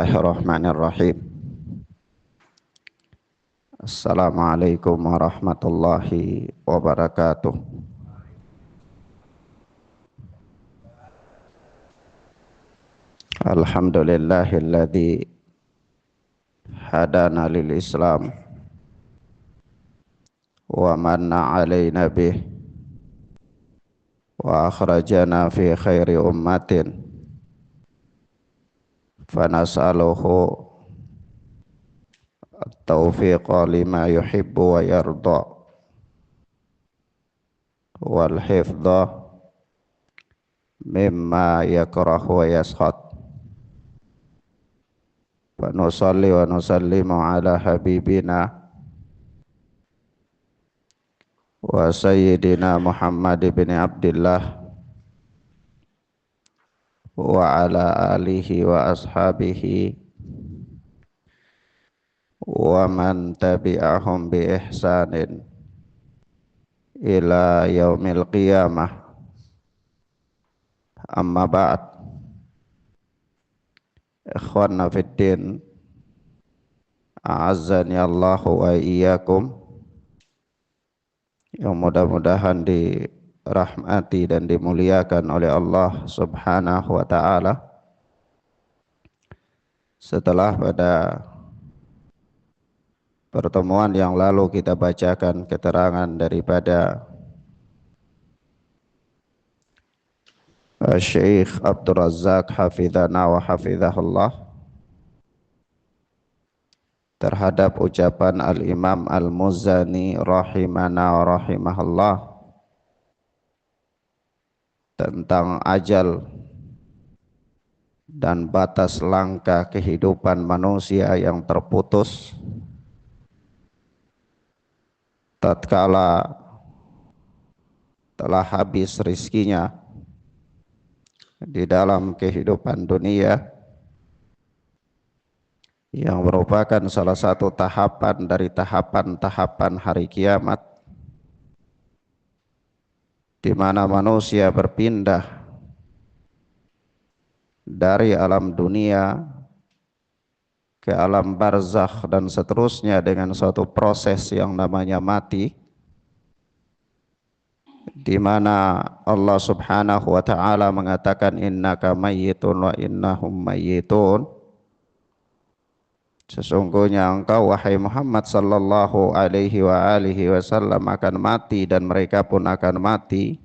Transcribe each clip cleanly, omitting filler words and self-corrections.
Bismillahirrahmanirrahim. Assalamualaikum warahmatullahi wabarakatuh. Alhamdulillahilladzi hadana lil Islam wa manna alaina bih wa akhrajana fi khairi ummatin fanas'aluhu at-taufiqa lima yuhibbu wa yarda wal hifdha mimma yakrahu wa yaskhad. Wa nusalli wa nusallimu ala habibina wa sayyidina Muhammad bin Abdullah wa ala alihi wa ashabihi wa man tabi'ahum bi ihsanin ila yaumil qiyamah. Amma ba'd. Ikhwanna fid din, a'azzani Allah wa iyyakum, yang mudah-mudahan dirahmati dan dimuliakan oleh Allah Subhanahu wa ta'ala. Setelah pada pertemuan yang lalu kita bacakan keterangan daripada Syekh Abdul Razak hafizana wa hafizahullah terhadap ucapan Al-Imam Al-Muzani rahimana wa rahimahullah tentang ajal dan batas langkah kehidupan manusia yang terputus tatkala telah habis rizkinya di dalam kehidupan dunia, yang merupakan salah satu tahapan dari tahapan-tahapan hari kiamat, di mana manusia berpindah dari alam dunia ke alam barzakh dan seterusnya dengan suatu proses yang namanya mati, di mana Allah Subhanahu wa ta'ala mengatakan innaka mayyitun wa innahum mayyitun. Sesungguhnya engkau wahai Muhammad sallallahu alaihi wa alihi wasallam akan mati dan mereka pun akan mati.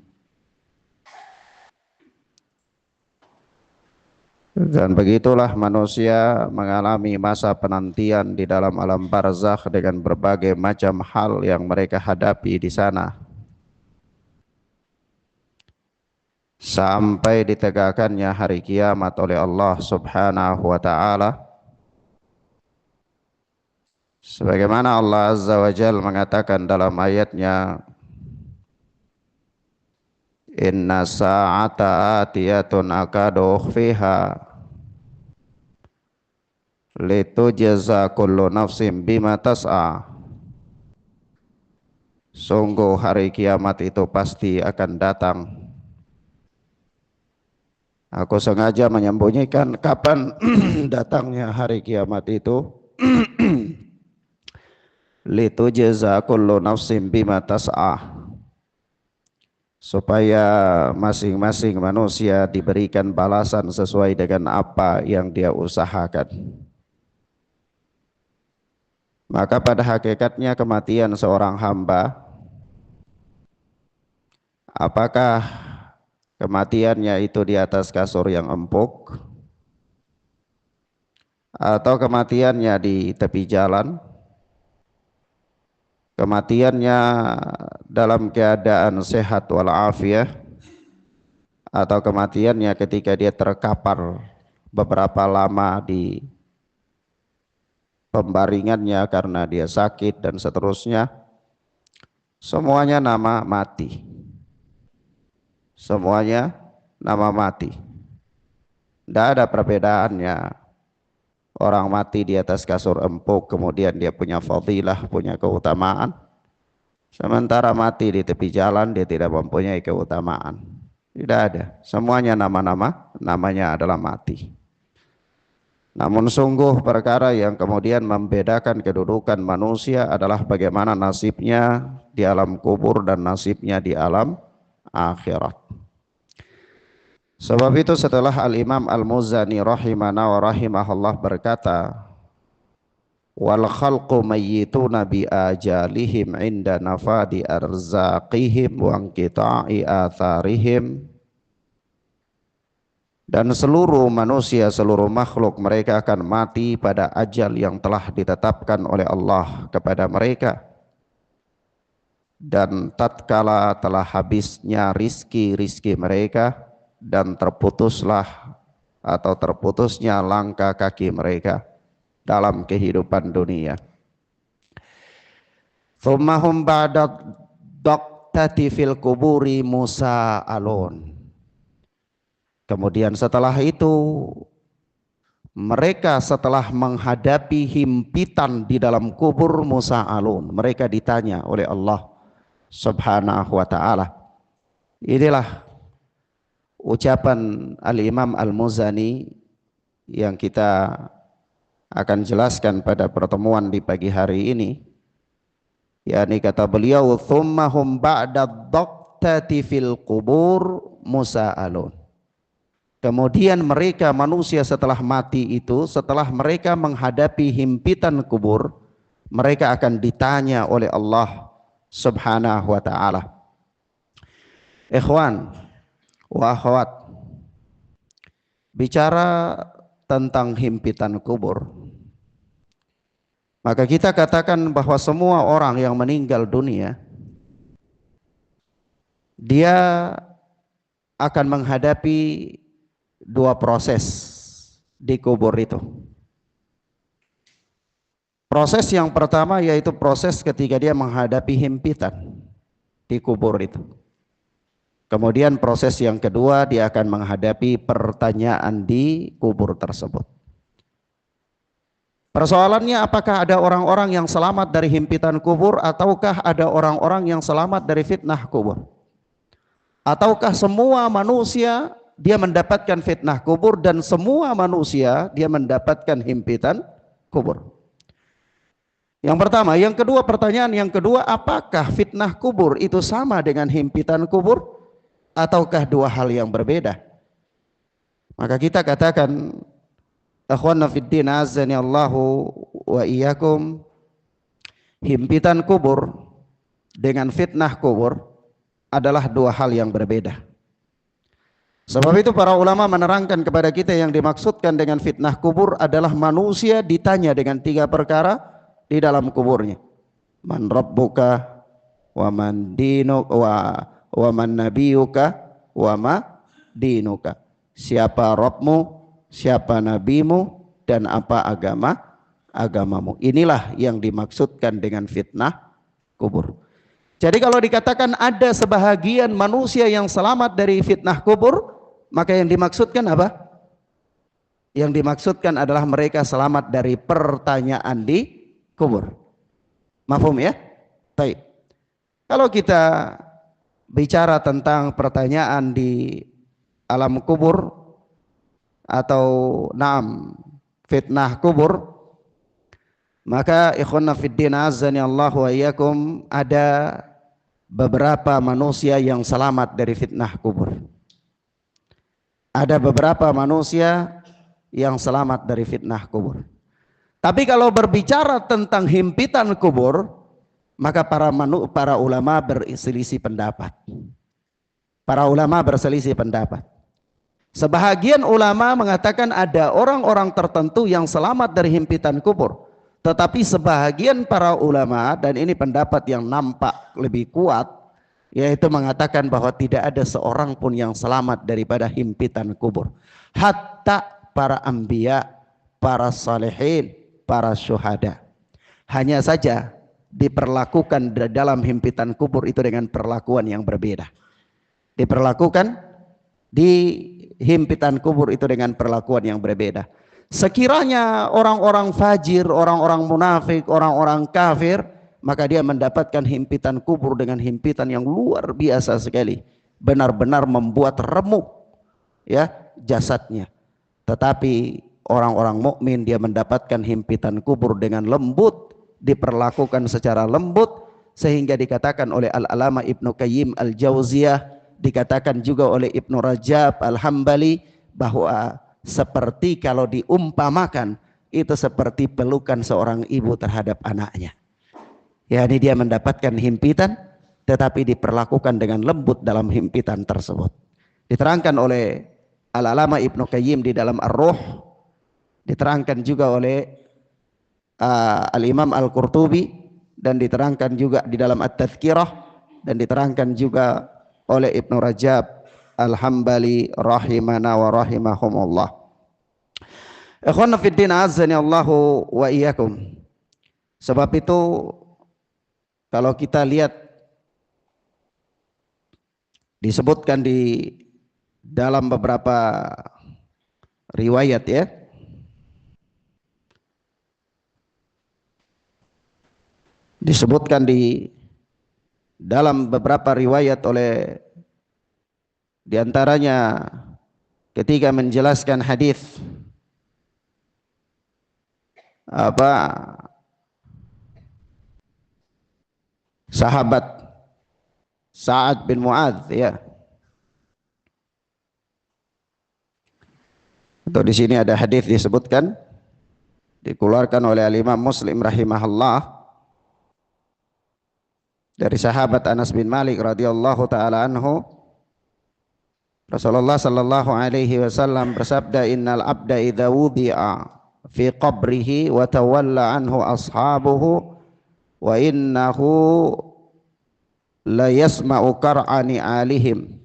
Dan begitulah manusia mengalami masa penantian di dalam alam barzakh dengan berbagai macam hal yang mereka hadapi di sana, sampai ditegakkannya hari kiamat oleh Allah Subhanahu wa ta'ala. Sebagaimana Allah Azza wa Jalla mengatakan dalam ayatnya, inna sa'ata atiyatun akadu ukhfiha litujza kullu nafsin bima tas'a. Sungguh hari kiamat itu pasti akan datang. Aku sengaja menyembunyikan kapan datangnya hari kiamat itu litujza kullu nafsin bima tas'a, supaya masing-masing manusia diberikan balasan sesuai dengan apa yang dia usahakan. Maka pada hakikatnya kematian seorang hamba, apakah kematiannya itu di atas kasur yang empuk, atau kematiannya di tepi jalan, kematiannya dalam keadaan sehat walafiat, atau kematiannya ketika dia terkapar beberapa lama di pembaringannya karena dia sakit dan seterusnya, semuanya nama mati. Semuanya nama mati. Tidak ada perbedaannya. Orang mati di atas kasur empuk kemudian dia punya fadilah, punya keutamaan, sementara mati di tepi jalan dia tidak mempunyai keutamaan. Tidak ada. Semuanya nama-nama, namanya adalah mati. Namun sungguh perkara yang kemudian membedakan kedudukan manusia adalah bagaimana nasibnya di alam kubur dan nasibnya di alam akhirat. Sebab itu setelah Al-Imam Al-Muzani rahimana wa rahimahullah berkata, wal khalqu mayyituna bi ajalihim inda nafadi arzaqihim wa inqita'i atharihim. Dan seluruh manusia, seluruh makhluk mereka akan mati pada ajal yang telah ditetapkan oleh Allah kepada mereka. Dan tatkala telah habisnya rizki mereka dan terputuslah atau terputusnya langkah kaki mereka dalam kehidupan dunia. Thummahum ba'da daqtati fil kuburi musa'alun. Kemudian setelah itu mereka setelah menghadapi himpitan di dalam kubur musa'alun, mereka ditanya oleh Allah Subhanahu wa ta'ala. Inilah ucapan Al-Imam Al-Muzani yang kita akan jelaskan pada pertemuan di pagi hari ini. yakni kata beliau, thummahum ba'da daqtati fil kubur musa'alun. Kemudian mereka manusia setelah mati itu, setelah mereka menghadapi himpitan kubur, mereka akan ditanya oleh Allah Subhanahu wa ta'ala. Ikhwan wa akhwat, bicara tentang himpitan kubur, maka kita katakan bahwa semua orang yang meninggal dunia, dia akan menghadapi dua proses di kubur itu. Proses yang pertama yaitu proses ketika dia menghadapi himpitan di kubur itu. Kemudian proses yang kedua, dia akan menghadapi pertanyaan di kubur tersebut. Persoalannya, apakah ada orang-orang yang selamat dari himpitan kubur, ataukah ada orang-orang yang selamat dari fitnah kubur? Ataukah semua manusia dia mendapatkan fitnah kubur dan semua manusia dia mendapatkan himpitan kubur? Yang pertama. Yang kedua, pertanyaan yang kedua, apakah fitnah kubur itu sama dengan himpitan kubur ataukah dua hal yang berbeda? Maka kita katakan, akhwana fiddin azani Allahu wa iyyakum, himpitan kubur dengan fitnah kubur adalah dua hal yang berbeda. Sebab itu para ulama menerangkan kepada kita yang dimaksudkan dengan fitnah kubur adalah manusia ditanya dengan tiga perkara di dalam kuburnya. Man rabbuka wa man dinuka wa man nabiyuka wa ma dinuka. Siapa Rabbmu, siapa nabimu, dan apa agamamu. Inilah yang dimaksudkan dengan fitnah kubur. Jadi kalau dikatakan ada sebahagian manusia yang selamat dari fitnah kubur, maka yang dimaksudkan apa? Yang dimaksudkan adalah mereka selamat dari pertanyaan di kubur. Mafhum ya? Baik. Kalau kita bicara tentang pertanyaan di alam kubur atau fitnah kubur, maka ikhwanna fiddin azani Allah wa iyyakum, ada beberapa manusia yang selamat dari fitnah kubur. Ada beberapa manusia yang selamat dari fitnah kubur. Tapi kalau berbicara tentang himpitan kubur, maka para ulama berselisih pendapat. Para ulama berselisih pendapat. Sebahagian ulama mengatakan ada orang-orang tertentu yang selamat dari himpitan kubur. Tetapi sebahagian para ulama, dan ini pendapat yang nampak lebih kuat, yaitu mengatakan bahwa tidak ada seorang pun yang selamat daripada himpitan kubur. Hatta para anbiya, para salihin, para syuhada. Hanya saja diperlakukan dalam himpitan kubur itu dengan perlakuan yang berbeda. Diperlakukan di himpitan kubur itu dengan perlakuan yang berbeda. Sekiranya orang-orang fajir, orang-orang munafik, orang-orang kafir, maka dia mendapatkan himpitan kubur dengan himpitan yang luar biasa sekali, benar-benar membuat remuk ya jasadnya. Tetapi orang-orang mukmin, dia mendapatkan himpitan kubur dengan lembut, diperlakukan secara lembut, sehingga dikatakan oleh Al-Alama Ibnu Qayyim Al-Jauziyah, dikatakan juga oleh Ibnu Rajab Al-Hambali, bahwa seperti kalau diumpamakan itu seperti pelukan seorang ibu terhadap anaknya. Yani dia mendapatkan himpitan tetapi diperlakukan dengan lembut dalam himpitan tersebut. Diterangkan oleh Al-Alama Ibnu Qayyim di dalam Ar-Ruh, diterangkan juga oleh Al-Imam Al-Qurtubi, dan diterangkan juga di dalam At-Tadhkirah, dan diterangkan juga oleh Ibnu Rajab Al-Hambali rahimana wa rahimahumullah. Ikhwana fiddin azani Allahu wa iyyakum. Sebab itu kalau kita lihat disebutkan di dalam beberapa riwayat ya, disebutkan di dalam beberapa riwayat oleh diantaranya ketika menjelaskan hadis sahabat Sa'ad bin Mu'adz ya. Atau di sini ada hadis disebutkan, dikeluarkan oleh Imam Muslim rahimahullah, dari sahabat Anas bin Malik radhiyallahu taala anhu, Rasulullah sallallahu alaihi wasallam bersabda, innal abda idza wudi'a fi qabrihi wa tawalla anhu ashabuhu wa innahu la yasma'u qar'ani alihim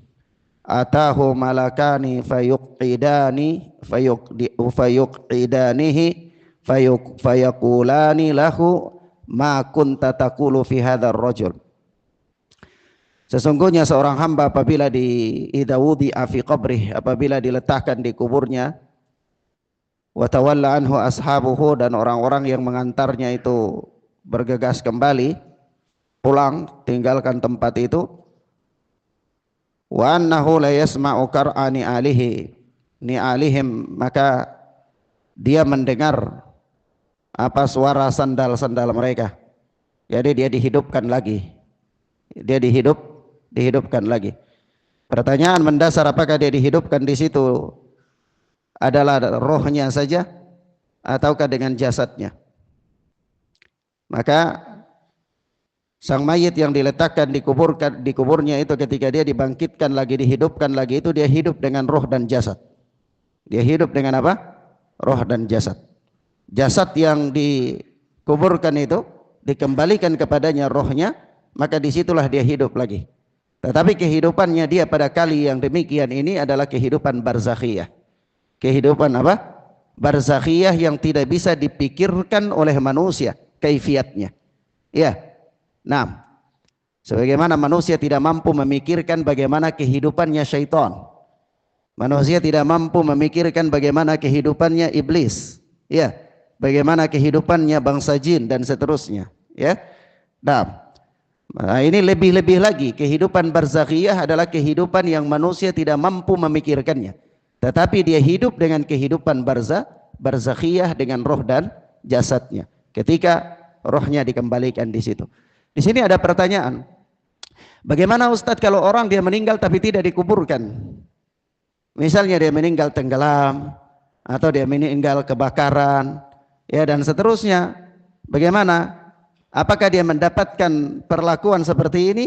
atahu malakani fayuqidanihi fayaqulani lahu ma kunta taqulu fi hadzal rajul. Sesungguhnya seorang hamba apabila idza wudi'a fi qabrih, apabila diletakkan di kuburnya, wa tawalla anhu ashabuhu, dan orang-orang yang mengantarnya itu bergegas kembali pulang tinggalkan tempat itu, wa annahu la yasma'u qar'ani alihi ni alihim, maka dia mendengar suara sandal-sandal mereka. Jadi dia dihidupkan lagi. Dia dihidupkan lagi. Pertanyaan mendasar, apakah dia dihidupkan di situ adalah rohnya saja ataukah dengan jasadnya? Maka sang mayit yang diletakkan di kuburnya itu, ketika dia dibangkitkan lagi, dihidupkan lagi, itu dia hidup dengan roh dan jasad. Dia hidup dengan apa? Roh dan jasad. Jasad yang dikuburkan itu dikembalikan kepadanya rohnya, maka disitulah dia hidup lagi. Tetapi kehidupannya dia pada kali yang demikian ini adalah kehidupan barzakhiyah. Kehidupan apa? Barzakhiyah yang tidak bisa dipikirkan oleh manusia kaifiatnya. Ya. Nah, sebagaimana manusia tidak mampu memikirkan bagaimana kehidupannya syaitan, manusia tidak mampu memikirkan bagaimana kehidupannya iblis, ya, bagaimana kehidupannya bangsa jin dan seterusnya, ya. Nah, ini lebih-lebih lagi, kehidupan barzakhiyah adalah kehidupan yang manusia tidak mampu memikirkannya, tetapi dia hidup dengan kehidupan barzakhiyah dengan roh dan jasadnya. Ketika rohnya dikembalikan di situ. Di sini ada pertanyaan, bagaimana Ustadz kalau orang dia meninggal tapi tidak dikuburkan? Misalnya dia meninggal tenggelam, atau dia meninggal kebakaran, ya, dan seterusnya. Bagaimana? Apakah dia mendapatkan perlakuan seperti ini?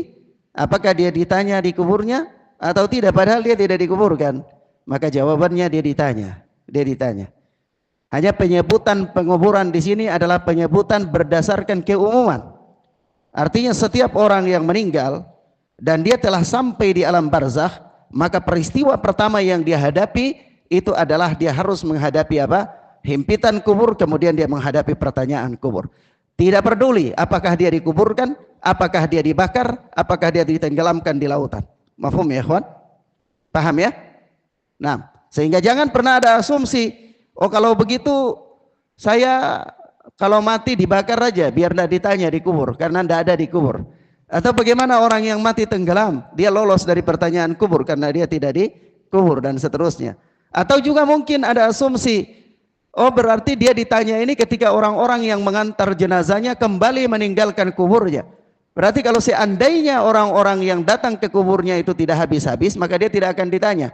Apakah dia ditanya di kuburnya atau tidak, padahal dia tidak dikuburkan? Maka jawabannya dia ditanya. Hanya penyebutan penguburan di sini adalah penyebutan berdasarkan keumuman. Artinya setiap orang yang meninggal dan dia telah sampai di alam barzakh, maka peristiwa pertama yang dia hadapi itu adalah dia harus menghadapi apa? Himpitan kubur, kemudian dia menghadapi pertanyaan kubur. Tidak peduli apakah dia dikuburkan, apakah dia dibakar, apakah dia ditenggelamkan di lautan. Mafhum ya ikhwan? Paham ya? Nah, sehingga jangan pernah ada asumsi, oh kalau begitu saya kalau mati dibakar aja biar tidak ditanya di kubur, karena tidak ada di kubur. Atau bagaimana orang yang mati tenggelam, dia lolos dari pertanyaan kubur karena dia tidak di kubur dan seterusnya. Atau juga mungkin ada asumsi, Oh, berarti dia ditanya ini ketika orang-orang yang mengantar jenazahnya kembali meninggalkan kuburnya. Berarti kalau seandainya orang-orang yang datang ke kuburnya itu tidak habis-habis, maka dia tidak akan ditanya.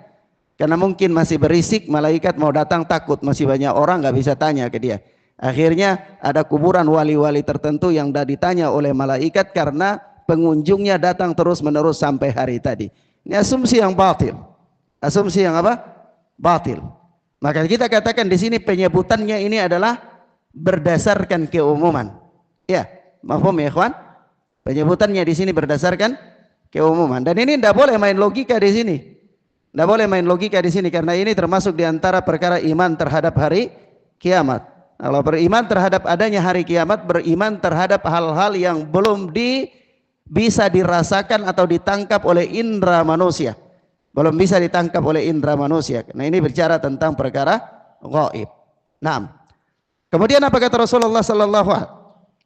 Karena mungkin masih berisik, malaikat mau datang takut, masih banyak orang nggak bisa tanya ke dia. Akhirnya ada kuburan wali-wali tertentu yang sudah ditanya oleh malaikat karena pengunjungnya datang terus-menerus sampai hari tadi. Ini asumsi yang batil. Asumsi yang apa? Batil. Maka kita katakan di sini penyebutannya ini adalah berdasarkan keumuman. Ya, mafhum ya ikhwan? Penyebutannya di sini berdasarkan keumuman. Dan ini tidak boleh main logika di sini. Tidak boleh main logika di sini karena ini termasuk di antara perkara iman terhadap hari kiamat. Kalau beriman terhadap adanya hari kiamat, beriman terhadap hal-hal yang belum bisa dirasakan atau ditangkap oleh indera manusia. Belum bisa ditangkap oleh indera manusia. Nah, ini bicara tentang perkara gaib. Nah, kemudian apa kata Rasulullah sallallahu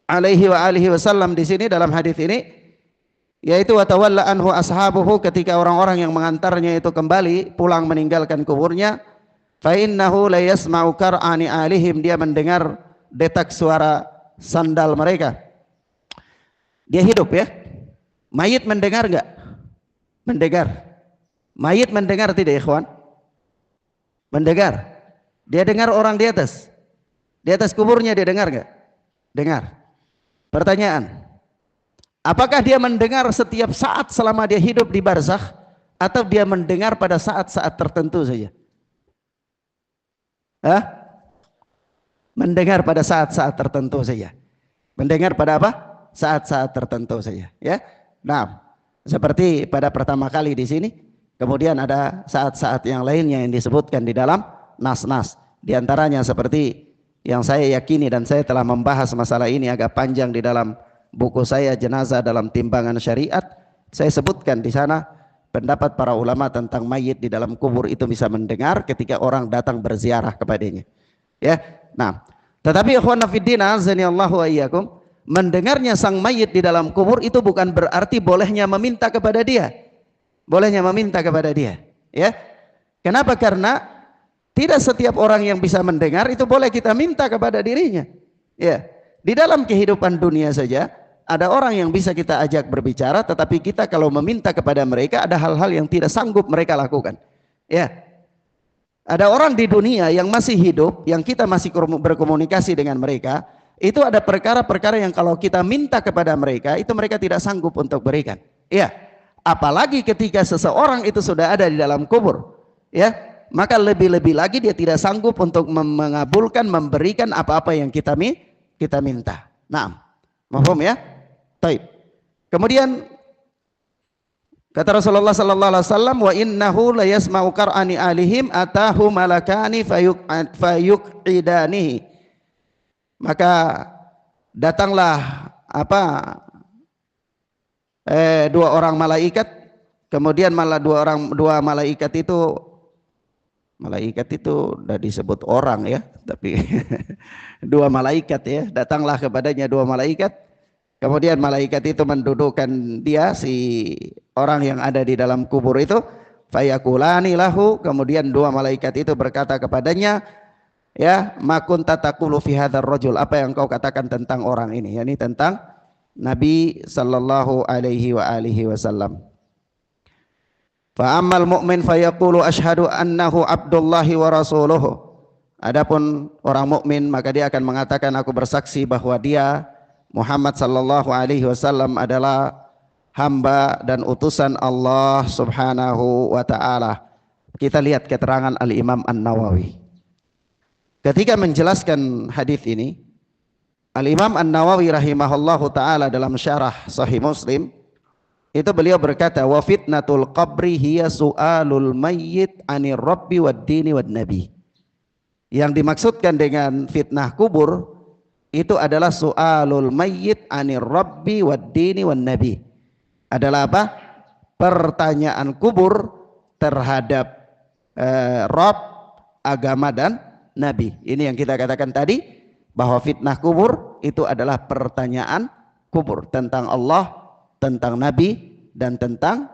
alaihi wasallam di sini dalam hadis ini, yaitu watawalla anhu ashabuhu, ketika orang-orang yang mengantarnya itu kembali pulang meninggalkan kuburnya, fa innahu la yasma'u qar'ani alihim, dia mendengar detak suara sandal mereka. Dia hidup ya. Mayit mendengar enggak? Mendengar. Mayit mendengar tidak ikhwan? Mendengar. Dia dengar orang di atas. Di atas kuburnya dia dengar enggak? Dengar. Pertanyaan, apakah dia mendengar setiap saat selama dia hidup di barzakh, atau dia mendengar pada saat-saat tertentu saja? Hah? Mendengar pada saat-saat tertentu saja. Mendengar pada apa? Saat-saat tertentu saja, ya. Nah, seperti pada pertama kali di sini, kemudian ada saat-saat yang lainnya yang disebutkan di dalam nas-nas. Di antaranya seperti yang saya yakini dan saya telah membahas masalah ini agak panjang di dalam buku saya Jenazah dalam Timbangan Syariat. Saya sebutkan di sana pendapat para ulama tentang mayit di dalam kubur itu bisa mendengar ketika orang datang berziarah kepadanya. Ya. Nah, tetapi ikhwan fillah azanillahu wa iyyakum, mendengarnya sang mayit di dalam kubur itu bukan berarti bolehnya meminta kepada dia. Bolehnya meminta kepada dia, ya. Kenapa? Karena tidak setiap orang yang bisa mendengar itu boleh kita minta kepada dirinya. Ya. Di dalam kehidupan dunia saja ada orang yang bisa kita ajak berbicara, tetapi kita kalau meminta kepada mereka ada hal-hal yang tidak sanggup mereka lakukan. Ya. Ada orang di dunia yang masih hidup, yang kita masih berkomunikasi dengan mereka, itu ada perkara-perkara yang kalau kita minta kepada mereka, itu mereka tidak sanggup untuk berikan. Ya. Apalagi ketika seseorang itu sudah ada di dalam kubur, ya, maka lebih-lebih lagi dia tidak sanggup untuk mengabulkan, memberikan apa-apa yang kita minta. Nah, paham ya? Baik. Kemudian kata Rasulullah sallallahu alaihi wasallam, wa innahu la yasma'u qar'ani alihim atahu malakani fayuqidanihi. Maka datanglah dua orang malaikat, kemudian malah dua malaikat itu sudah disebut orang ya, tapi dua malaikat ya, datanglah kepadanya dua malaikat, kemudian malaikat itu mendudukkan dia, si orang yang ada di dalam kubur itu, fayakulani lahu, kemudian dua malaikat itu berkata kepadanya, ya, ma kunta taqulu fi hadzal rajul, apa yang kau katakan tentang orang ini, yakni tentang Nabi sallallahu alaihi wasallam. Fa ammal mu'min fayaqulu asyhadu annahu abdullahi wa rasuluhu. Adapun orang mukmin maka dia akan mengatakan, aku bersaksi bahwa dia Muhammad sallallahu alaihi wasallam adalah hamba dan utusan Allah subhanahu wa ta'ala. Kita lihat keterangan Al-Imam An-Nawawi ketika menjelaskan hadis ini. Al-Imam An-Nawawi rahimahullahu ta'ala dalam syarah Sahih Muslim itu beliau berkata, wa fitnatul qabri hiya su'alul mayyit anir rabbi wad dini wad nabi. Yang dimaksudkan dengan fitnah kubur itu adalah su'alul mayyit anir rabbi wad dini wad nabi. Adalah apa? Pertanyaan kubur terhadap Rabb, agama dan nabi. Ini yang kita katakan tadi, bahwa fitnah kubur itu adalah pertanyaan kubur tentang Allah, tentang Nabi, dan tentang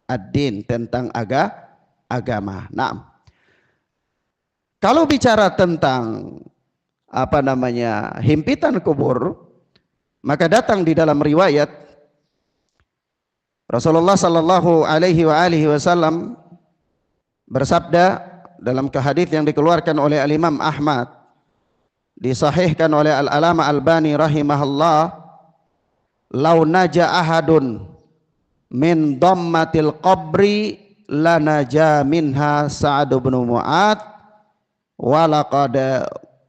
ad-din, tentang agama. Nah, Kalau bicara tentang apa namanya himpitan kubur, maka datang di dalam riwayat Rasulullah sallallahu alaihi wasallam bersabda dalam hadis yang dikeluarkan oleh Al-Imam Ahmad, disahihkan oleh Al-Alama Albani rahimahullah, "Lau naja ahadun min dhammatil qabri lanaja minha Sa'ad bin Mu'adz wa laqad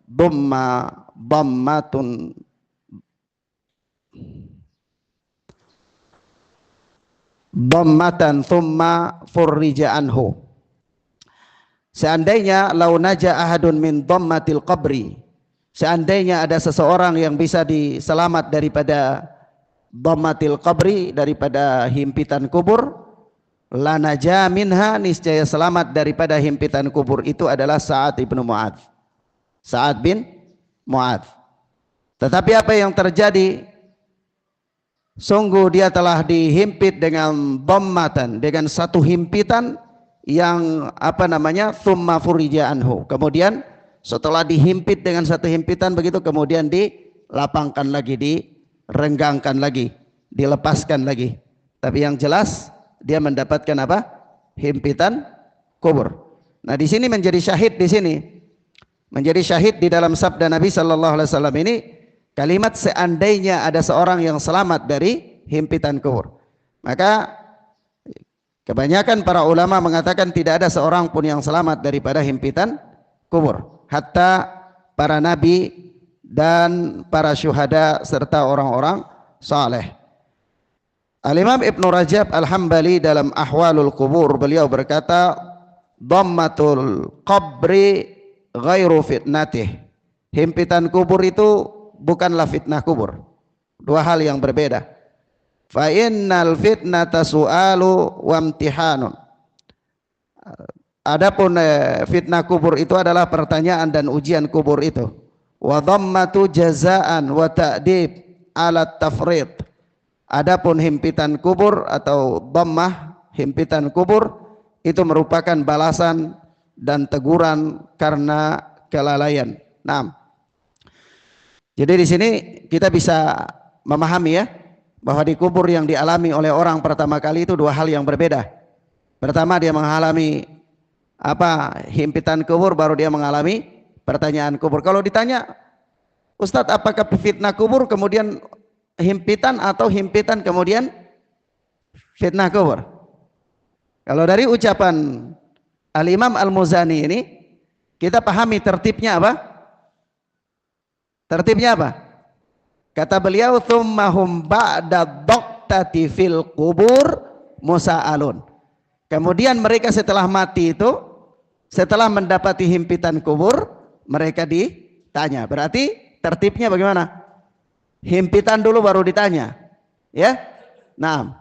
dhamma dhammatun dhammatan thumma furrija anhu." Seandainya lau naja ahadun min dhammatil qabri, seandainya ada seseorang yang bisa diselamat daripada dhammatil qabri, daripada himpitan kubur, lanaja minha, niscaya selamat daripada himpitan kubur itu adalah Sa'ad bin Mu'adz. Sa'ad bin Mu'adz. Tetapi apa yang terjadi? Sungguh dia telah dihimpit dengan dhammatan, dengan satu himpitan yang apa namanya thumma furija anhu, kemudian setelah dihimpit dengan satu himpitan begitu, kemudian dilapangkan lagi, direnggangkan lagi, dilepaskan lagi. Tapi yang jelas dia mendapatkan apa? Himpitan kubur. Nah, di sini menjadi syahid, di sini menjadi syahid di dalam sabda Nabi sallallahu alaihi wasallam ini kalimat seandainya ada seorang yang selamat dari himpitan kubur. Maka kebanyakan para ulama mengatakan tidak ada seorang pun yang selamat daripada himpitan kubur, hatta para nabi dan para syuhada serta orang-orang saleh. Al-Imam Ibn Rajab Al-Hambali dalam Ahwalul Qubur, beliau berkata, dhammatul qabri ghairu fitnatih. Himpitan kubur itu bukanlah fitnah kubur, dua hal yang berbeda. Fa innal fitnata su'alu wa imtihanun. Adapun fitnah kubur itu adalah pertanyaan dan ujian kubur itu. Wa dhammatu jazaan wa ta'dib ala tafrid. Adapun himpitan kubur atau dhammah, himpitan kubur itu merupakan balasan dan teguran karena kelalaian. Nah, jadi di sini kita bisa memahami ya, bahwa di kubur yang dialami oleh orang pertama kali itu dua hal yang berbeda. Pertama dia mengalami apa? Himpitan kubur, baru dia mengalami pertanyaan kubur. Kalau ditanya, Ustadz apakah fitnah kubur kemudian himpitan, atau himpitan kemudian fitnah kubur? Kalau dari ucapan Al-Imam Al-Muzani ini kita pahami tertibnya apa? Tertibnya apa? Kata beliau, "Tsummahum ba'da dhaqtati fil qubur musa'alun." Kemudian mereka setelah mati itu, setelah mendapati himpitan kubur, mereka ditanya. Berarti tertibnya bagaimana? Himpitan dulu baru ditanya. Ya? Nah,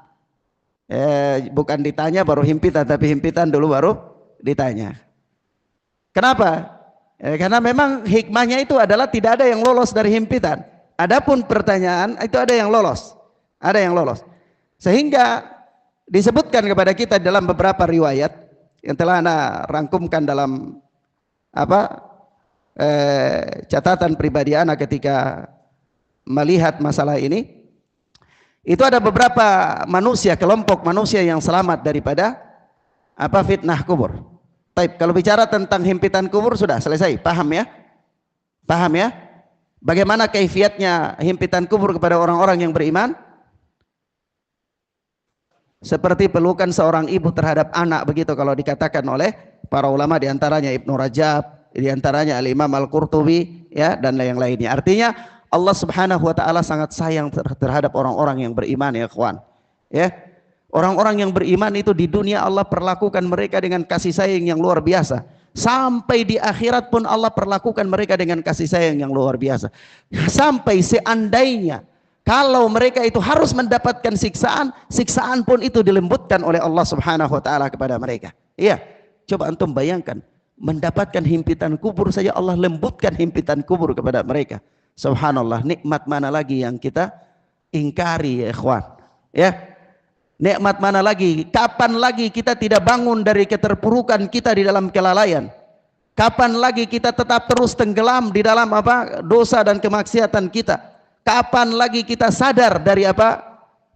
bukan ditanya baru himpitan, tapi himpitan dulu baru ditanya. Kenapa? Karena memang hikmahnya itu adalah tidak ada yang lolos dari himpitan. Adapun pertanyaan itu ada yang lolos, ada yang lolos. Sehingga disebutkan kepada kita dalam beberapa riwayat yang telah Anda rangkumkan dalam apa catatan pribadi Anda ketika melihat masalah ini. Itu ada beberapa manusia, kelompok manusia yang selamat daripada apa? Fitnah kubur. Baik, kalau bicara tentang himpitan kubur sudah selesai, paham ya? Paham ya? Bagaimana kaifiatnya himpitan kubur kepada orang-orang yang beriman? Seperti pelukan seorang ibu terhadap anak, begitu kalau dikatakan oleh para ulama, diantaranya Ibn Rajab, diantaranya Al-Imam Al-Qurtubi, ya, dan yang lainnya. Artinya Allah Subhanahu wa taala sangat sayang terhadap orang-orang yang beriman, ya kawan. Ya. Orang-orang yang beriman itu di dunia Allah perlakukan mereka dengan kasih sayang yang luar biasa. Sampai di akhirat pun Allah perlakukan mereka dengan kasih sayang yang luar biasa. Sampai seandainya kalau mereka itu harus mendapatkan siksaan, siksaan pun itu dilembutkan oleh Allah Subhanahu wa taala kepada mereka. Iya, coba antum bayangkan, mendapatkan himpitan kubur saja Allah lembutkan himpitan kubur kepada mereka. Subhanallah, nikmat mana lagi yang kita ingkari, ya ikhwan? Ya. Nikmat mana lagi? Kapan lagi kita tidak bangun dari keterpurukan kita di dalam kelalaian? Kapan lagi kita tetap terus tenggelam di dalam apa? Dosa dan kemaksiatan kita? Kapan lagi kita sadar dari apa?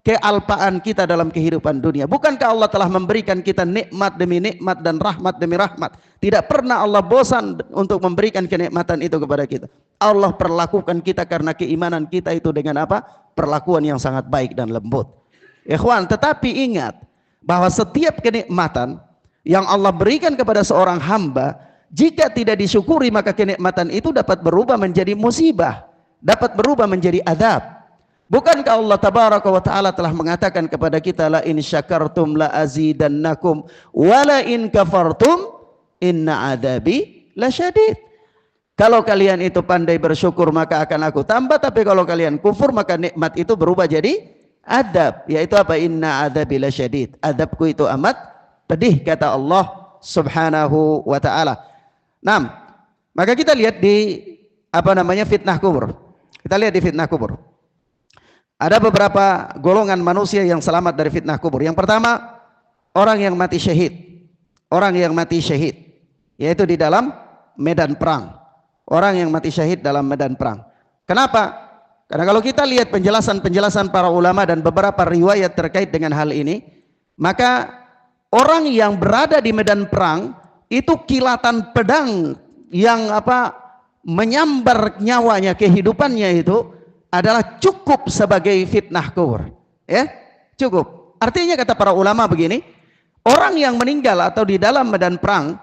Kealpaan kita dalam kehidupan dunia? Bukankah Allah telah memberikan kita nikmat demi nikmat dan rahmat demi rahmat? Tidak pernah Allah bosan untuk memberikan kenikmatan itu kepada kita. Allah perlakukan kita karena keimanan kita itu dengan apa? Perlakuan yang sangat baik dan lembut. Ikhwan, tetapi ingat bahwa setiap kenikmatan yang Allah berikan kepada seorang hamba, jika tidak disyukuri maka kenikmatan itu dapat berubah menjadi musibah, dapat berubah menjadi adab. Bukankah Allah tabaraka wa taala telah mengatakan kepada kita, la in syakartum la azidannakum wa la in kafartum inna adabi lasyadid. Kalau kalian itu pandai bersyukur maka akan aku tambah, tapi kalau kalian kufur maka nikmat itu berubah jadi adab, yaitu apa? Inna adabi lasyadid. Adabku itu amat pedih, kata Allah subhanahu wa ta'ala. Nah, maka kita lihat di apa namanya fitnah kubur. Kita lihat di fitnah kubur. Ada beberapa golongan manusia yang selamat dari fitnah kubur. Yang pertama, orang yang mati syahid. Orang yang mati syahid, yaitu di dalam medan perang. Orang yang mati syahid dalam medan perang. Kenapa? Karena kalau kita lihat penjelasan-penjelasan para ulama dan beberapa riwayat terkait dengan hal ini, maka orang yang berada di medan perang itu kilatan pedang yang apa menyambar nyawanya, kehidupannya itu adalah cukup sebagai fitnah kubur. Ya, cukup. Artinya kata para ulama begini, orang yang meninggal atau di dalam medan perang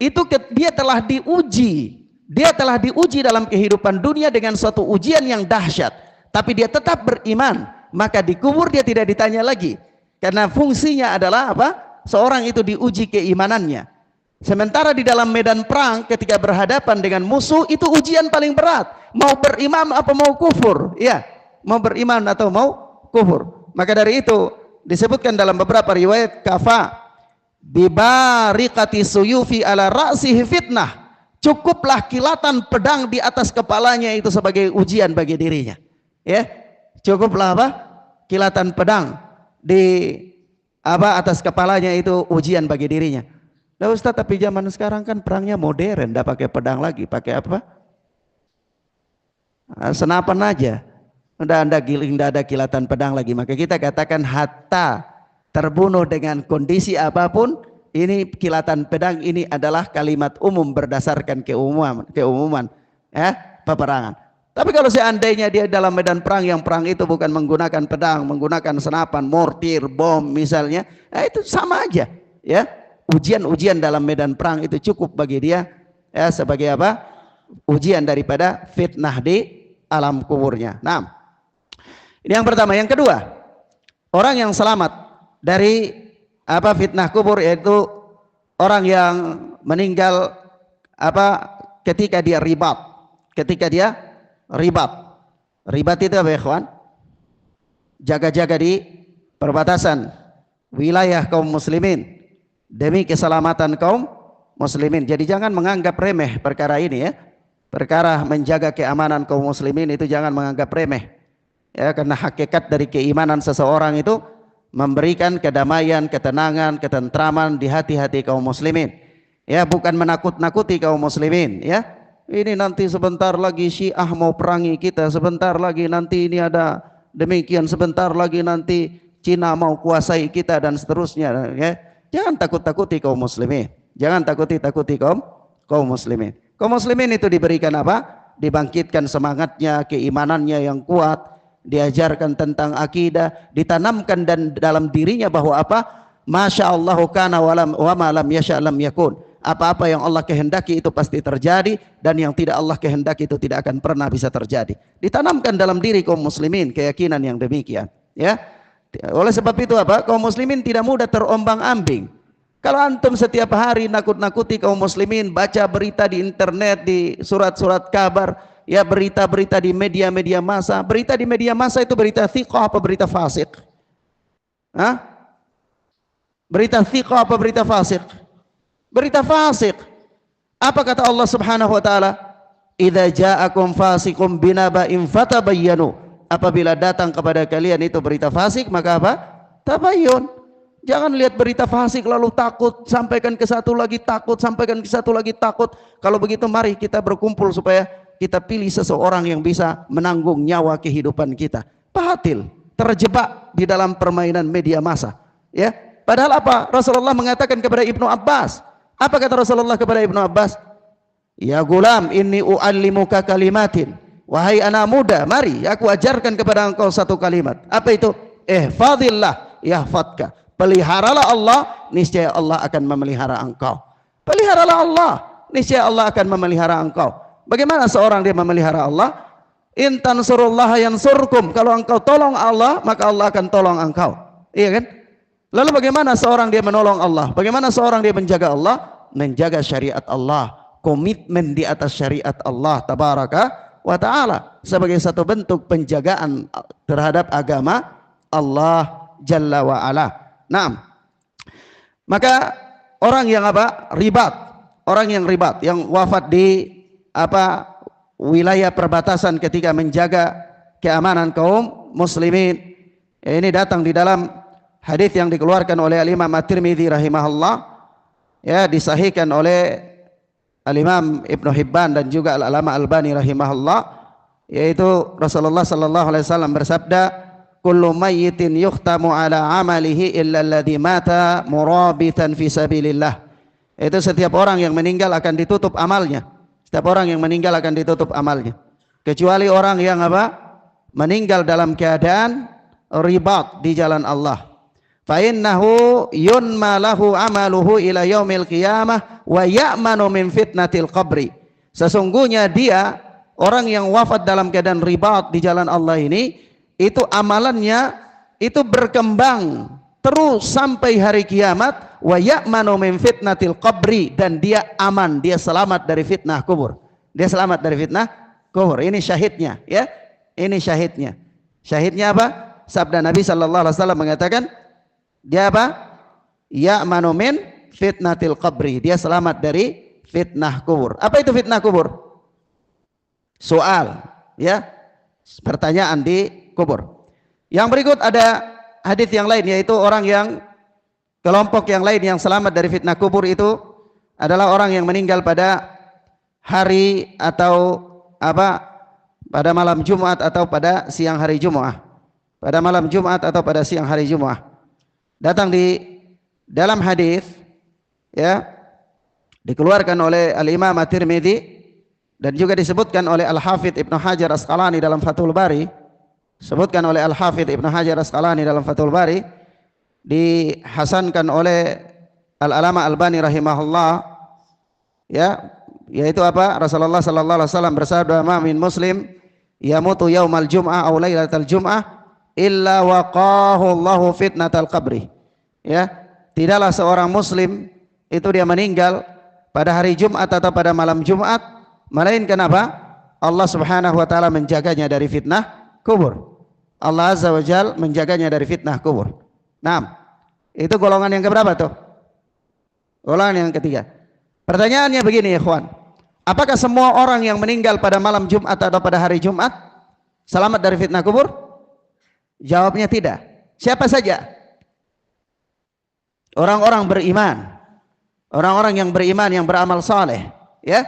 itu dia telah diuji. Dia telah diuji dalam kehidupan dunia dengan suatu ujian yang dahsyat, tapi dia tetap beriman, maka di kubur dia tidak ditanya lagi, karena fungsinya adalah apa? Seorang itu diuji keimanannya. Sementara di dalam medan perang ketika berhadapan dengan musuh itu ujian paling berat, mau beriman apa mau kufur, ya, mau beriman atau mau kufur. Maka dari itu disebutkan dalam beberapa riwayat, kafa bibariqati suyufi ala ra'sihi fitnah. Cukuplah kilatan pedang di atas kepalanya itu sebagai ujian bagi dirinya. Ya, cukuplah apa? Kilatan pedang di apa atas kepalanya itu ujian bagi dirinya. Nah Ustaz, tapi zaman sekarang kan perangnya modern, tidak pakai pedang lagi, pakai apa? Senapan aja. Udah ada kilatan pedang lagi. Maka kita katakan hatta terbunuh dengan kondisi apapun, ini kilatan pedang ini adalah kalimat umum berdasarkan keumuman ya, peperangan. Tapi kalau seandainya dia dalam medan perang yang perang itu bukan menggunakan pedang, menggunakan senapan, mortir, bom misalnya, itu sama aja ya. Ujian-ujian dalam medan perang itu cukup bagi dia ya, sebagai apa? Ujian daripada fitnah di alam kuburnya. Nah, ini yang pertama. Yang kedua, orang yang selamat dari apa fitnah kubur, yaitu orang yang meninggal apa ketika dia ribat. Ketika dia ribat. Ribat itu apa ya kawan? Jaga-jaga di perbatasan wilayah kaum muslimin demi keselamatan kaum muslimin. Jadi jangan menganggap remeh perkara ini ya. Perkara menjaga keamanan kaum muslimin itu jangan menganggap remeh. Ya, karena hakikat dari keimanan seseorang itu memberikan kedamaian, ketenangan, ketentraman di hati-hati kaum muslimin. Ya, bukan menakut-nakuti kaum muslimin, ya. Ini nanti sebentar lagi Syiah mau perangi kita, sebentar lagi nanti ini ada demikian, sebentar lagi nanti Cina mau kuasai kita dan seterusnya, ya. Jangan takut-takuti kaum muslimin. Jangan takuti kaum muslimin. Kaum muslimin itu diberikan apa? Dibangkitkan semangatnya, keimanannya yang kuat, diajarkan tentang akidah, ditanamkan dan dalam dirinya bahwa apa? Masya Allah kana wa ma lam yasha lam yakun. Apa-apa yang Allah kehendaki itu pasti terjadi, dan yang tidak Allah kehendaki itu tidak akan pernah bisa terjadi. Ditanamkan dalam diri kaum muslimin keyakinan yang demikian, ya. Oleh sebab itu apa? Kaum muslimin tidak mudah terombang-ambing. Kalau antum setiap hari nakut-nakuti kaum muslimin, baca berita di internet, di surat-surat kabar, ya, berita-berita di media-media massa. Berita di media massa itu berita thiqah apa berita fasik? Hah? Berita thiqah apa berita fasik? Berita fasik. Apa kata Allah Subhanahu wa taala? Idza ja'akum fasiqun binaba'in fatabayyanu. Apabila datang kepada kalian itu berita fasik, maka apa? Tabayyun. Jangan lihat berita fasik lalu takut, sampaikan ke satu lagi takut, sampaikan ke satu lagi takut. Kalau begitu mari kita berkumpul supaya kita pilih seseorang yang bisa menanggung nyawa kehidupan kita. Batil, terjebak di dalam permainan media massa. Ya, padahal apa? Rasulullah mengatakan kepada Ibnu Abbas. Apa kata Rasulullah kepada Ibnu Abbas? Ya gulam, inni u'allimuka kalimatin. Wahai anak muda, mari aku ajarkan kepada engkau satu kalimat. Apa itu? Ihfadillah yahfadka. Peliharalah Allah, niscaya Allah akan memelihara engkau. Peliharalah Allah, niscaya Allah akan memelihara engkau. Bagaimana seorang dia memelihara Allah? In tansurullaha yansurkum. Kalau engkau tolong Allah, maka Allah akan tolong engkau. Iya kan? Lalu bagaimana seorang dia menolong Allah? Bagaimana seorang dia menjaga Allah? Menjaga syariat Allah, komitmen di atas syariat Allah tabaraka wa ta'ala sebagai satu bentuk penjagaan terhadap agama Allah Jalla wa Ala. Nah, maka orang yang ribat, orang yang ribat, yang wafat di wilayah perbatasan ketika menjaga keamanan kaum muslimin, ini datang di dalam hadis yang dikeluarkan oleh Al-Imam At-Tirmidzi rahimahullah, ya, disahihkan oleh Al-Imam Ibnu Hibban dan juga Al-Alama Albani rahimahullah, yaitu Rasulullah sallallahu alaihi wasallam bersabda, kullu mayyitin yukhtamu ala amalihi illa alladhi mata murabitan fi sabilillah. Itu setiap orang yang meninggal akan ditutup amalnya. Setiap orang yang meninggal akan ditutup amalnya. Kecuali orang yang meninggal dalam keadaan ribat di jalan Allah. Fa innahu yunma lahu amaluhu ila yaumil qiyamah wa ya'manu min fitnatil qabri. Sesungguhnya dia, orang yang wafat dalam keadaan ribat di jalan Allah ini, itu amalannya itu berkembang terus sampai hari kiamat, wa ya'manu min fitnatil qabri, dan dia aman, dia selamat dari fitnah kubur. Dia selamat dari fitnah kubur. Ini syahidnya, ya. Ini syahidnya. Syahidnya apa? Sabda Nabi sallallahu alaihi wasallam mengatakan, dia apa? Ya'manu min fitnatil qabri. Dia selamat dari fitnah kubur. Apa itu fitnah kubur? Soal, ya. Pertanyaan di kubur. Yang berikut ada hadis yang lain, yaitu orang yang kelompok yang lain yang selamat dari fitnah kubur itu adalah orang yang meninggal pada hari atau pada malam Jumat atau pada siang hari Jumat. Pada malam Jumat atau pada siang hari Jumat. Datang di dalam hadis, ya, dikeluarkan oleh Al-Imam At-Tirmidzi dan juga disebutkan oleh Al-Hafidz Ibnu Hajar Asqalani dalam Fathul Bari. Sebutkan oleh Al-Hafidz Ibnu Hajar Asqalani dalam Fathul Bari, dihasankan oleh Al-Alama Albani rahimahullah, ya, yaitu Rasulullah sallallahu alaihi wasallam bersabda, "Ma min muslim yamutu yaumal jum'ah aw lailatal jum'ah illa waqahu Allahu fitnatal qabri." Ya, tidaklah seorang muslim itu dia meninggal pada hari Jumat atau pada malam Jumat, melainkan Allah Subhanahu wa taala menjaganya dari fitnah kubur. Allah Azza wa Jal menjaganya dari fitnah kubur. Nah, itu golongan yang keberapa tuh? Golongan yang ketiga. Pertanyaannya begini, ikhwan. Apakah semua orang yang meninggal pada malam Jumat atau pada hari Jumat selamat dari fitnah kubur? Jawabnya tidak. Siapa saja? Orang-orang beriman. Orang-orang yang beriman, yang beramal saleh, ya.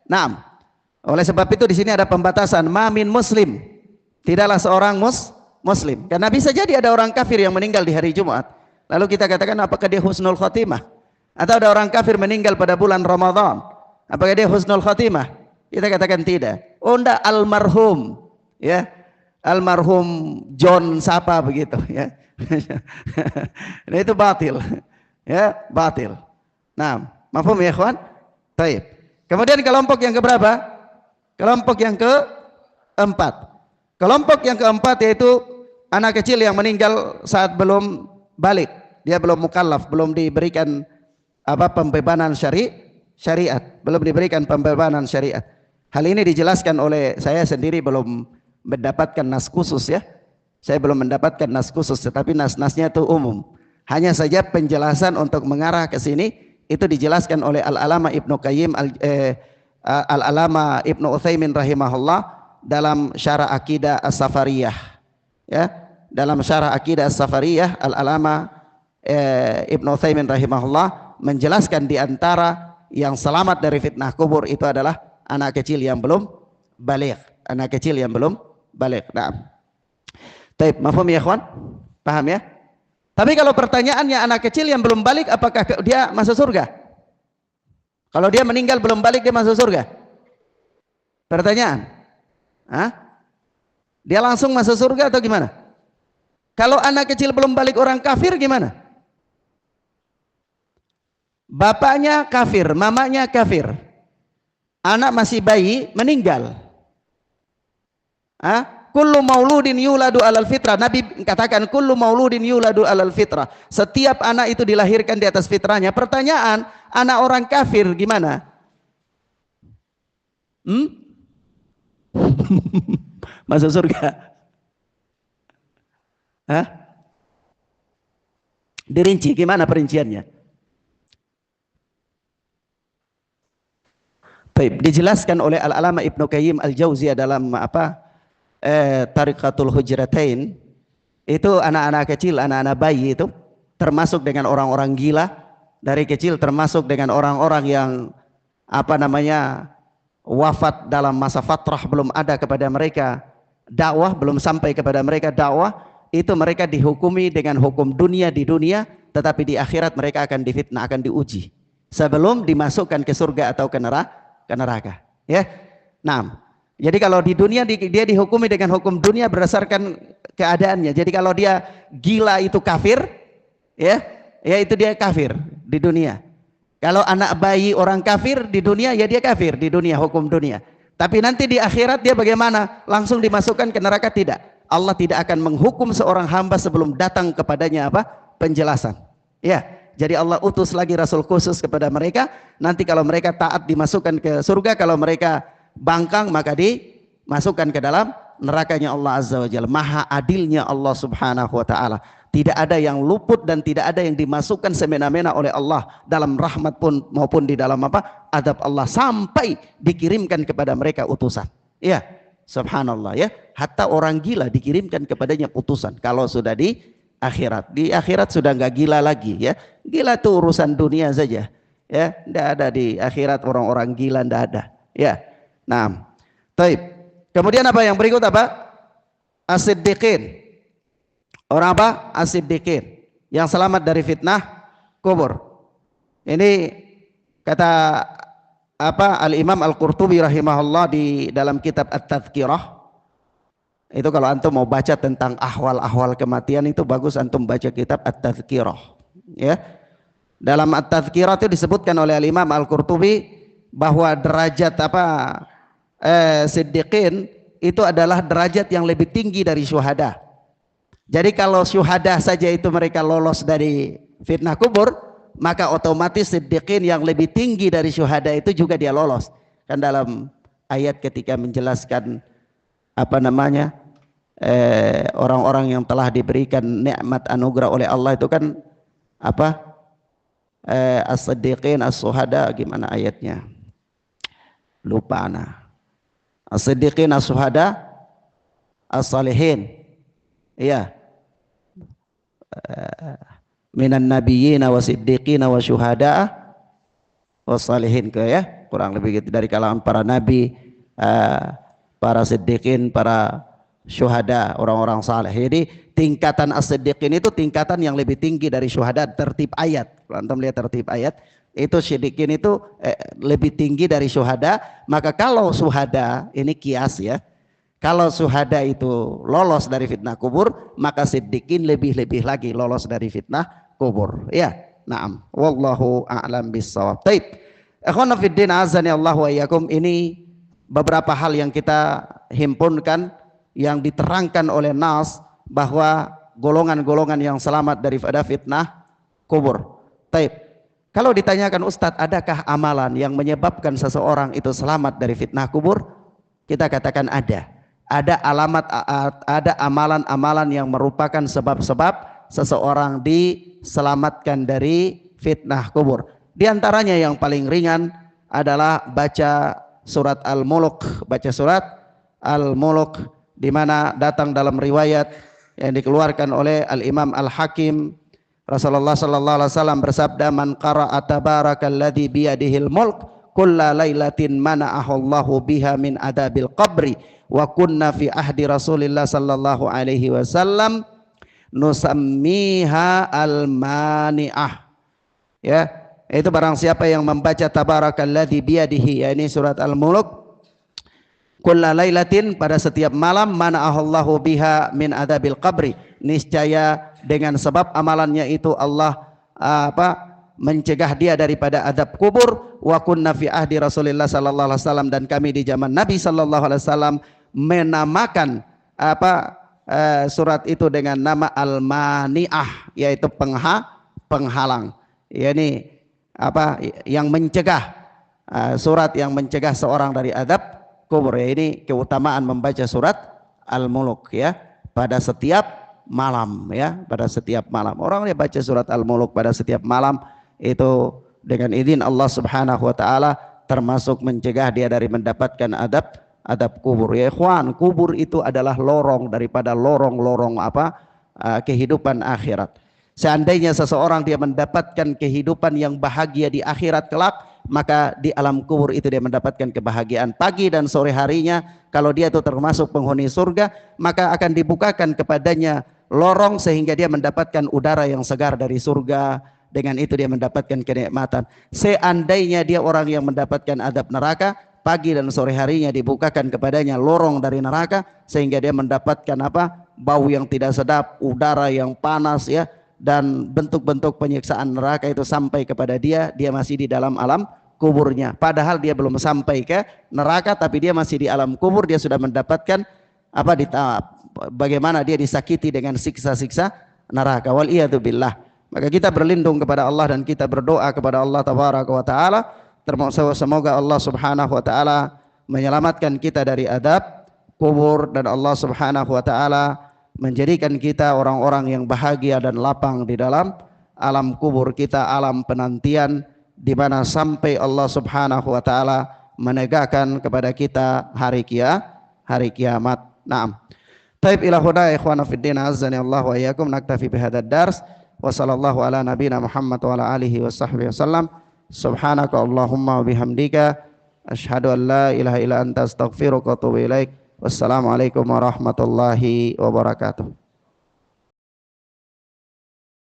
Nah, oleh sebab itu di sini ada pembatasan, mamin muslim. Tidaklah seorang muslim. Karena bisa jadi ada orang kafir yang meninggal di hari Jumat. Lalu kita katakan apakah dia husnul khotimah? Atau ada orang kafir meninggal pada bulan Ramadan, apakah dia husnul khotimah? Kita katakan tidak. Oh enggak, almarhum, ya. Almarhum John Sapa begitu, ya. Nah, itu batil. Ya, batil. Nah, mafhum ya, ikhwan? Baik. Kemudian kelompok yang keberapa? Kelompok yang keempat. Kelompok yang keempat yaitu anak kecil yang meninggal saat belum balik, dia belum mukallaf, belum diberikan pembebanan syariat, belum diberikan pembebanan syariat. Hal ini dijelaskan oleh saya sendiri, belum mendapatkan nas khusus, ya. Saya belum mendapatkan nas khusus, tetapi nas-nasnya itu umum. Hanya saja penjelasan untuk mengarah ke sini itu dijelaskan oleh Al-Alama Ibnu Qayyim, Al-Alama Ibnu Utsaimin rahimahullah dalam Syarah Aqidah As-Safariyah, ya. Dalam Syarah Aqidah As-Safariyah, Al-Alama Ibnu Utsaimin rahimahullah menjelaskan di antara yang selamat dari fitnah kubur itu adalah anak kecil yang belum baligh, anak kecil yang belum baligh. Nah, baik, mafhum ya ikhwan? Paham ya? Tapi kalau pertanyaannya anak kecil yang belum balik apakah dia masuk surga? Kalau dia meninggal belum balik dia masuk surga? Pertanyaan. Hah? Dia langsung masuk surga atau gimana? Kalau anak kecil belum balik orang kafir gimana? Bapaknya kafir, mamanya kafir. Anak masih bayi meninggal. Kullu mauludin yuladu alal fitrah. Nabi katakan kullu mauludin yuladu alal fitrah. Setiap anak itu dilahirkan di atas fitrahnya. Pertanyaan, anak orang kafir gimana? Masuk surga? Hah? Dirinci gimana perinciannya? Baik, dijelaskan oleh Al-Alama Ibnu Qayyim Al-Jauziyah dalam Tariqatul Hujratain, itu anak-anak kecil, anak-anak bayi itu termasuk dengan orang-orang gila dari kecil, termasuk dengan orang-orang yang wafat dalam masa fatrah, belum ada kepada mereka dakwah, belum sampai kepada mereka dakwah, itu mereka dihukumi dengan hukum dunia di dunia, tetapi di akhirat mereka akan difitnah, akan diuji sebelum dimasukkan ke surga atau ke neraka. Ya, nah, jadi kalau di dunia dia dihukumi dengan hukum dunia berdasarkan keadaannya. Jadi kalau dia gila itu kafir, ya itu dia kafir di dunia. Kalau anak bayi orang kafir di dunia, ya dia kafir di dunia, hukum dunia. Tapi nanti di akhirat dia bagaimana? Langsung dimasukkan ke neraka? Tidak. Allah tidak akan menghukum seorang hamba sebelum datang kepadanya penjelasan. Ya, jadi Allah utus lagi Rasul khusus kepada mereka. Nanti kalau mereka taat dimasukkan ke surga, kalau mereka bangkang maka dimasukkan ke dalam nerakanya Allah Azza wa Jalla. Maha adilnya Allah Subhanahu wa taala. Tidak ada yang luput dan tidak ada yang dimasukkan semena-mena oleh Allah dalam rahmat pun maupun di dalam adab Allah, sampai dikirimkan kepada mereka utusan. Ya, subhanallah ya. Hatta orang gila dikirimkan kepadanya utusan kalau sudah di akhirat. Di akhirat sudah nggak gila lagi ya. Gila itu urusan dunia saja. Ya, tidak ada di akhirat orang-orang gila, tidak ada. Ya. Nah, taib. Kemudian apa yang berikut As-Siddiqin. Orang As-Siddiqin yang selamat dari fitnah kubur. Ini kata Al-Imam Al-Qurtubi rahimahullah di dalam kitab At-Tadhkirah. Itu kalau antum mau baca tentang ahwal-ahwal kematian itu bagus antum baca kitab At-Tadhkirah. Ya. Dalam At-Tadhkirah itu disebutkan oleh Al-Imam Al-Qurtubi bahwa derajat Siddiqin itu adalah derajat yang lebih tinggi dari syuhada. Jadi kalau syuhada saja itu mereka lolos dari fitnah kubur, maka otomatis Siddiqin yang lebih tinggi dari syuhada itu juga dia lolos. Kan dalam ayat ketika menjelaskan orang-orang yang telah diberikan nikmat anugerah oleh Allah itu kan as-siddiqin as-suhada, gimana ayatnya lupa as-siddiqin as-suhada as-salihin, iya, minan nabiyina wasiddiqina wa syuhada was-salihin, ya kurang lebih gitu, dari kalangan para nabi, para siddiqin, para syuhada, orang-orang saleh. Jadi tingkatan as-siddiqin itu tingkatan yang lebih tinggi dari syuhada. Tertib ayat, kalau antum lihat tertib ayat itu siddiqin itu lebih tinggi dari syuhada. Maka kalau syuhada ini kias ya, kalau syuhada itu lolos dari fitnah kubur, maka siddiqin lebih-lebih lagi lolos dari fitnah kubur. Ya, na'am. Wallahu a'lam bissawab. Baik. Ikhwana fiddin azani Allah wa iyyakum, ini beberapa hal yang kita himpunkan yang diterangkan oleh Nas bahwa golongan-golongan yang selamat daripada fitnah kubur. Taib. Kalau ditanyakan Ustadz, adakah amalan yang menyebabkan seseorang itu selamat dari fitnah kubur? Kita katakan ada. Ada amalan-amalan yang merupakan sebab-sebab seseorang diselamatkan dari fitnah kubur. Di antaranya yang paling ringan adalah baca surat Al-Mulk, di mana datang dalam riwayat yang dikeluarkan oleh Al-Imam Al-Hakim Rasulullah sallallahu alaihi wasallam bersabda, "Man qara'a tabarakalladzi biyadihil mulk kulla lailatin mana'ahu Allahu biha min adabil qabri wa kunna fi ahdi Rasulillah sallallahu alaihi wasallam nusammiha al-mani'ah." Ya, itu barang siapa yang membaca tabarakalladzi biyadihi, ya ini surat Al-Mulk, kulla lailatin, pada setiap malam, mana'ahallahu biha min adabil qabri, niscaya dengan sebab amalannya itu Allah mencegah dia daripada adab kubur. Wa kunna fi ahdi Rasulillah sallallahu alaihi wasallam, dan kami di zaman Nabi sallallahu alaihi wasallam menamakan surat itu dengan nama al-mani'ah, yaitu penghalang, yakni yang mencegah, surat yang mencegah seorang dari adab kubur. Ya, ini keutamaan membaca surat Al-Mulk ya pada setiap malam, ya pada setiap malam. Orang yang baca surat Al-Mulk pada setiap malam itu dengan izin Allah Subhanahu wa taala termasuk mencegah dia dari mendapatkan adab kubur. Ya ikhwan, kubur itu adalah lorong daripada lorong-lorong kehidupan akhirat. Seandainya seseorang dia mendapatkan kehidupan yang bahagia di akhirat kelak, maka di alam kubur itu dia mendapatkan kebahagiaan. Pagi dan sore harinya kalau dia itu termasuk penghuni surga, maka akan dibukakan kepadanya lorong sehingga dia mendapatkan udara yang segar dari surga. Dengan itu dia mendapatkan kenikmatan. Seandainya dia orang yang mendapatkan adab neraka, pagi dan sore harinya dibukakan kepadanya lorong dari neraka sehingga dia mendapatkan bau yang tidak sedap, udara yang panas ya, dan bentuk-bentuk penyiksaan neraka itu sampai kepada dia masih di dalam alam kuburnya. Padahal dia belum sampai ke neraka, tapi dia masih di alam kubur, dia sudah mendapatkan bagaimana dia disakiti dengan siksa-siksa neraka. Wal iyadu billah. Maka kita berlindung kepada Allah dan kita berdoa kepada Allah tabaraka wa taala, semoga Allah Subhanahu wa taala menyelamatkan kita dari adab kubur, dan Allah Subhanahu wa taala menjadikan kita orang-orang yang bahagia dan lapang di dalam alam kubur kita, alam penantian di mana sampai Allah Subhanahu wa taala menegakkan kepada kita hari kiamat. Naam. Taib ila huna ikhwana fid din, azzani Allah wa iyyakum, naktafi bihadzal dars. Wa sallallahu ala nabiyina Muhammad wa ala alihi wa sahbihi wasallam. Subhanaka Allahumma wa bihamdika asyhadu an la ilaha illa anta astaghfiruka wa atubu ilaik. Wassalamualaikum warahmatullahi wabarakatuh.